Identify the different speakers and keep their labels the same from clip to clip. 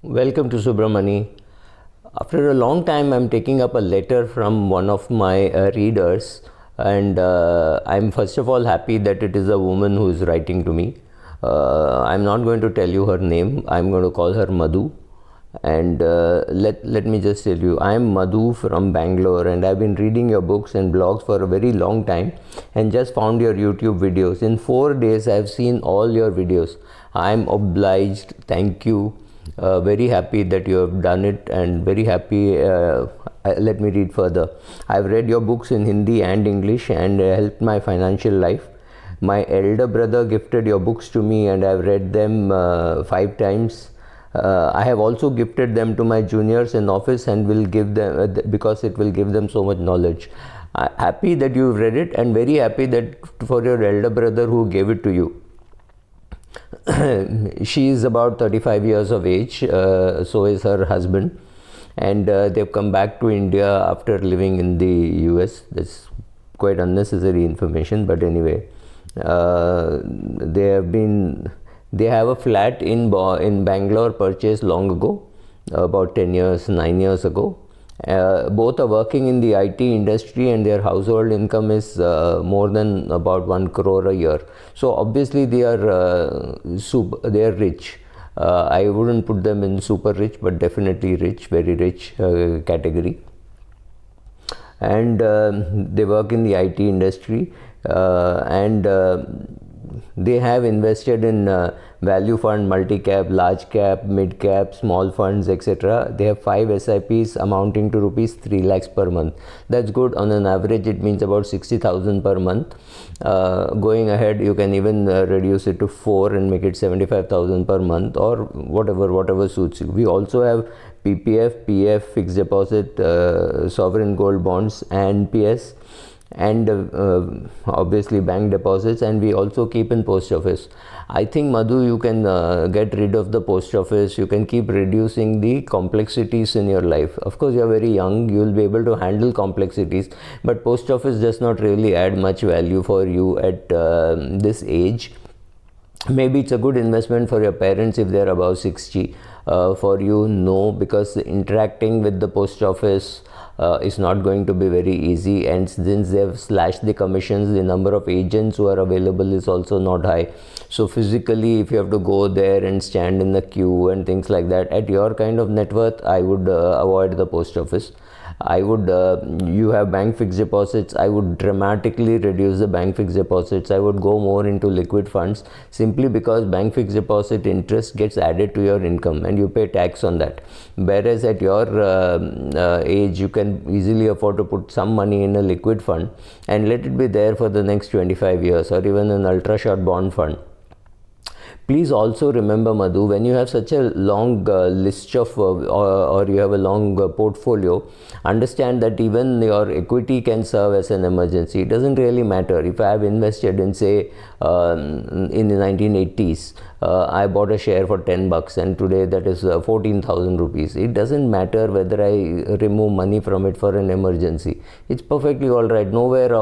Speaker 1: Welcome to Subramani. After a long time, I'm taking up a letter from one of my readers, and I'm first of all happy that it is a woman who is writing to me. I'm not going to tell you her name. I'm going to call her Madhu. And let me just tell you, I'm Madhu from Bangalore, and I've been reading your books and blogs for a very long time, and just found your YouTube videos. In 4 days, I've seen all your videos. I'm obliged. Thank you. Very happy that you have done it, and very happy. Let me read further. I've read your books in Hindi and English, and helped my financial life. My elder brother gifted your books to me, and I've read them 5 times. I have also gifted them to my juniors in office, and will give them because it will give them so much knowledge. Happy that you've read it, and very happy that for your elder brother who gave it to you. She is about 35 years of age, so is her husband, and they've come back to India after living in the US. That's quite unnecessary information, but anyway, they have a flat in Bangalore, purchased long ago, about 9 years ago. Both are working in the IT industry, and their household income is more than about 1 crore a year. So obviously they are rich. I wouldn't put them in super rich, but definitely rich, very rich category. And they work in the IT industry, and they have invested in value fund, multi-cap, large cap, mid-cap, small funds, etc. They have 5 SIPs amounting to rupees 3 lakhs per month. That's good. On an average, it means about 60,000 per month. Going ahead, you can even reduce it to 4 and make it 75,000 per month, or whatever suits you. We also have PPF, PF, fixed deposit, sovereign gold bonds, and PS, and obviously bank deposits, and we also keep in post office. I think, Madhu, you can get rid of the post office. You can keep reducing the complexities in your life. Of course, you are very young, you will be able to handle complexities, but post office does not really add much value for you at this age. Maybe it's a good investment for your parents if they're above 60. For you, no, because interacting with the post office is not going to be very easy, and since they have slashed the commissions, the number of agents who are available is also not high. So physically, if you have to go there and stand in the queue and things like that, at your kind of net worth, I would avoid the post office. I would, you have bank fixed deposits, I would dramatically reduce the bank fixed deposits. I would go more into liquid funds, simply because bank fixed deposit interest gets added to your income and you pay tax on that. Whereas at your age, you can easily afford to put some money in a liquid fund and let it be there for the next 25 years, or even an ultra short bond fund. Please also remember, Madhu, when you have such a long list of or you have a long portfolio, understand that even your equity can serve as an emergency. It doesn't really matter. If I have invested in, say, in the 1980s, I bought a share for 10 bucks, and today that is 14,000 rupees. It doesn't matter whether I remove money from it for an emergency. It's perfectly all right. Nowhere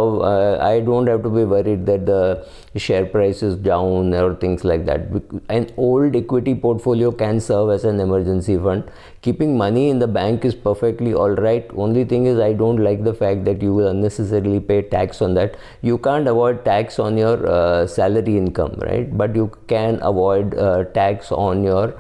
Speaker 1: I don't have to be worried that the share price is down or things like that. An old equity portfolio can serve as an emergency fund. Keeping money in the bank is perfectly all right. Only thing is, I don't like the fact that you will unnecessarily pay tax on that. You can't avoid tax on your salary income, right? But you can avoid tax on your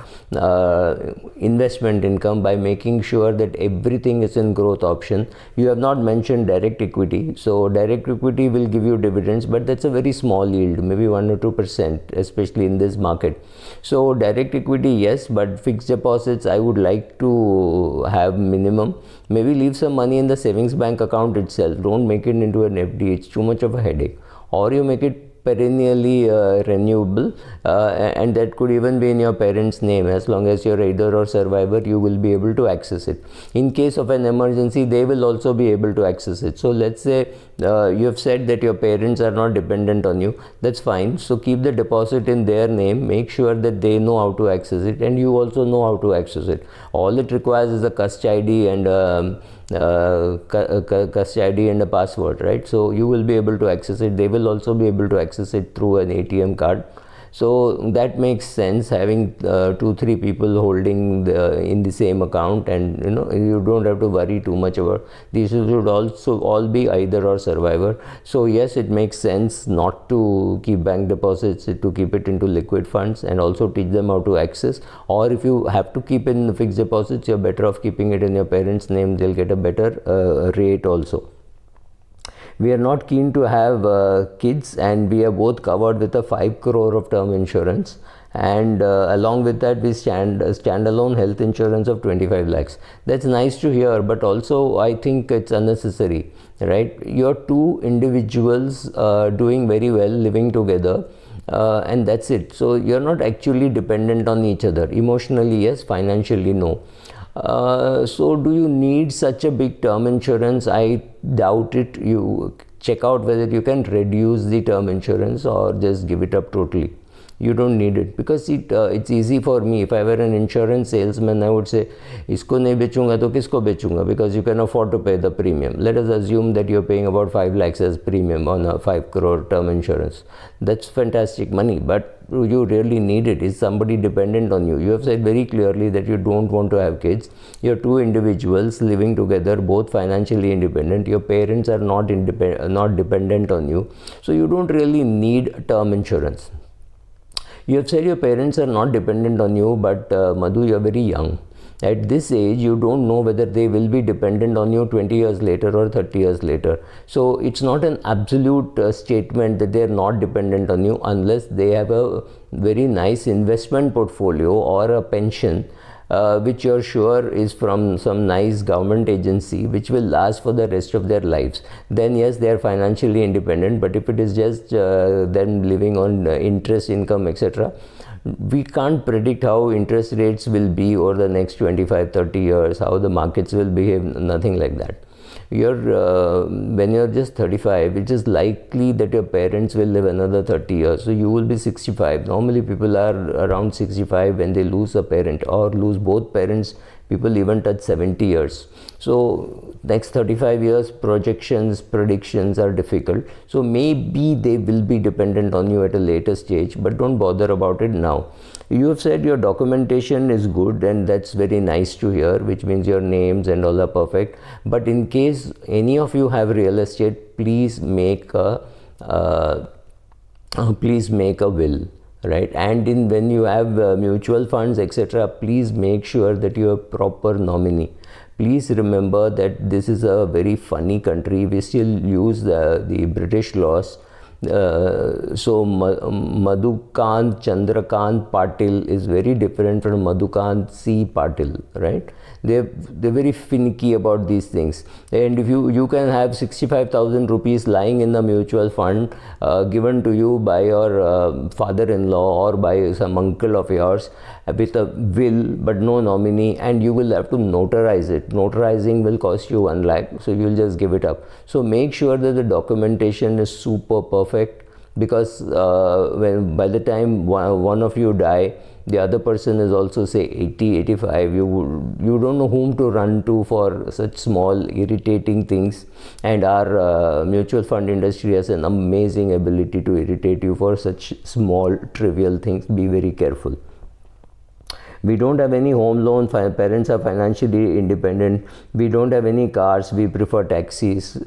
Speaker 1: investment income by making sure that everything is in growth option. You have not mentioned direct equity. So direct equity will give you dividends, but that's a very small yield, maybe 1 or 2%, especially in this market. So direct equity, yes, but fixed deposits, I would like to have minimum. Maybe leave some money in the savings bank account itself. Don't make it into an FD. It's too much of a headache. Or you make it perennially renewable, and that could even be in your parents' name. As long as you're either or survivor, you will be able to access it. In case of an emergency, they will also be able to access it. So let's say you have said that your parents are not dependent on you. That's fine. So keep the deposit in their name. Make sure that they know how to access it, and you also know how to access it. All it requires is a custody ID and custody ID and a password, right? So you will be able to access it. They will also be able to access it through an ATM card. So that makes sense, having 2-3 people holding in the same account, and you don't have to worry too much about these. Should also all be either or survivor. So yes, it makes sense not to keep bank deposits, to keep it into liquid funds, and also teach them how to access. Or if you have to keep in fixed deposits, you're better off keeping it in your parents' name. They'll get a better rate also. We are not keen to have kids, and we are both covered with a 5 crore of term insurance, and along with that we standalone health insurance of 25 lakhs. That's nice to hear, but also I think it's unnecessary, right? You're two individuals doing very well, living together, and that's it. So you're not actually dependent on each other. Emotionally yes, financially no. So do you need such a big term insurance? I doubt it. You check out whether you can reduce the term insurance or just give it up totally. You don't need it, because it's easy for me. If I were an insurance salesman, I would say, isko nahi bechunga to kisko bechunga, because you can afford to pay the premium. Let us assume that you're paying about 5 lakhs as premium on a 5 crore term insurance. That's fantastic money, but you really need it. Is somebody dependent on you? You have said very clearly that you don't want to have kids. You're two individuals living together, both financially independent. Your parents are not dependent on you, so you don't really need term insurance. You have said your parents are not dependent on you, but Madhu, you're very young. At this age, you don't know whether they will be dependent on you 20 years later or 30 years later. So it's not an absolute statement that they are not dependent on you, unless they have a very nice investment portfolio or a pension, which you're sure is from some nice government agency, which will last for the rest of their lives. Then yes, they are financially independent. But if it is just them living on interest income, etc., we can't predict how interest rates will be over the next 25-30 years, how the markets will behave, nothing like that. When you're just 35, it is likely that your parents will live another 30 years. So you will be 65. Normally people are around 65 when they lose a parent, or lose both parents. People even touch 70 years. So next 35 years, predictions are difficult. So maybe they will be dependent on you at a later stage, but don't bother about it now. You have said your documentation is good, and that's very nice to hear, which means your names and all are perfect. But in case any of you have real estate, please make a will. Right? And when you have mutual funds, etc., please make sure that you have proper nominee. Please remember that this is a very funny country. We still use the British laws. So Madhukant Chandrakant Patil is very different from Madhukant C. Patil, right? They're very finicky about these things. And if you can have 65,000 rupees lying in the mutual fund given to you by your father-in-law or by some uncle of yours with a will but no nominee, and you will have to notarize it. Notarizing will cost you 1 lakh, so you'll just give it up. So make sure that the documentation is super perfect, because by the time one of you die, the other person is also say 80, 85. You don't know whom to run to for such small irritating things, and our mutual fund industry has an amazing ability to irritate you for such small trivial things. Be very careful. We don't have any home loan. Parents are financially independent. We don't have any cars. We prefer taxis.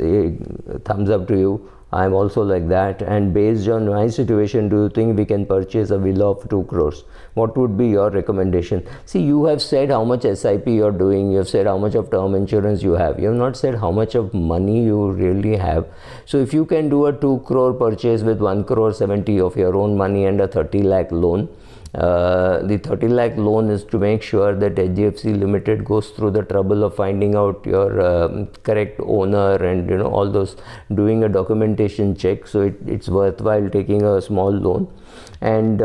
Speaker 1: Thumbs up to you. I'm also like that. And based on my situation, do you think we can purchase a villa of 2 crores? What would be your recommendation? See, you have said how much SIP you're doing. You have said how much of term insurance you have. You have not said how much of money you really have. So if you can do a 2 crore purchase with 1 crore 70 of your own money and a 30 lakh loan, the 30 lakh loan is to make sure that HDFC Limited goes through the trouble of finding out your correct owner and all those, doing a documentation check. So it's worthwhile taking a small loan, and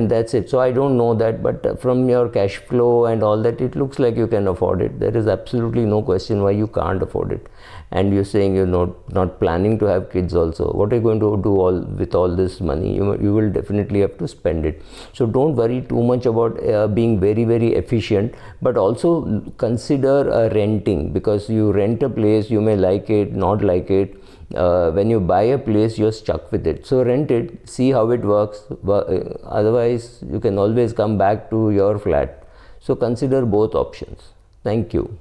Speaker 1: that's it. So I don't know that, but from your cash flow and all that, it looks like you can afford it. There is absolutely no question why you can't afford it. And you're saying you're not planning to have kids also. What are you going to do with all this money? You will definitely have to spend it. So don't worry too much about being very, very efficient, but also consider renting, because you rent a place, you may like it, not like it. when you buy a place, you're stuck with it. So rent it, see how it works. Otherwise, you can always come back to your flat. So consider both options. Thank you.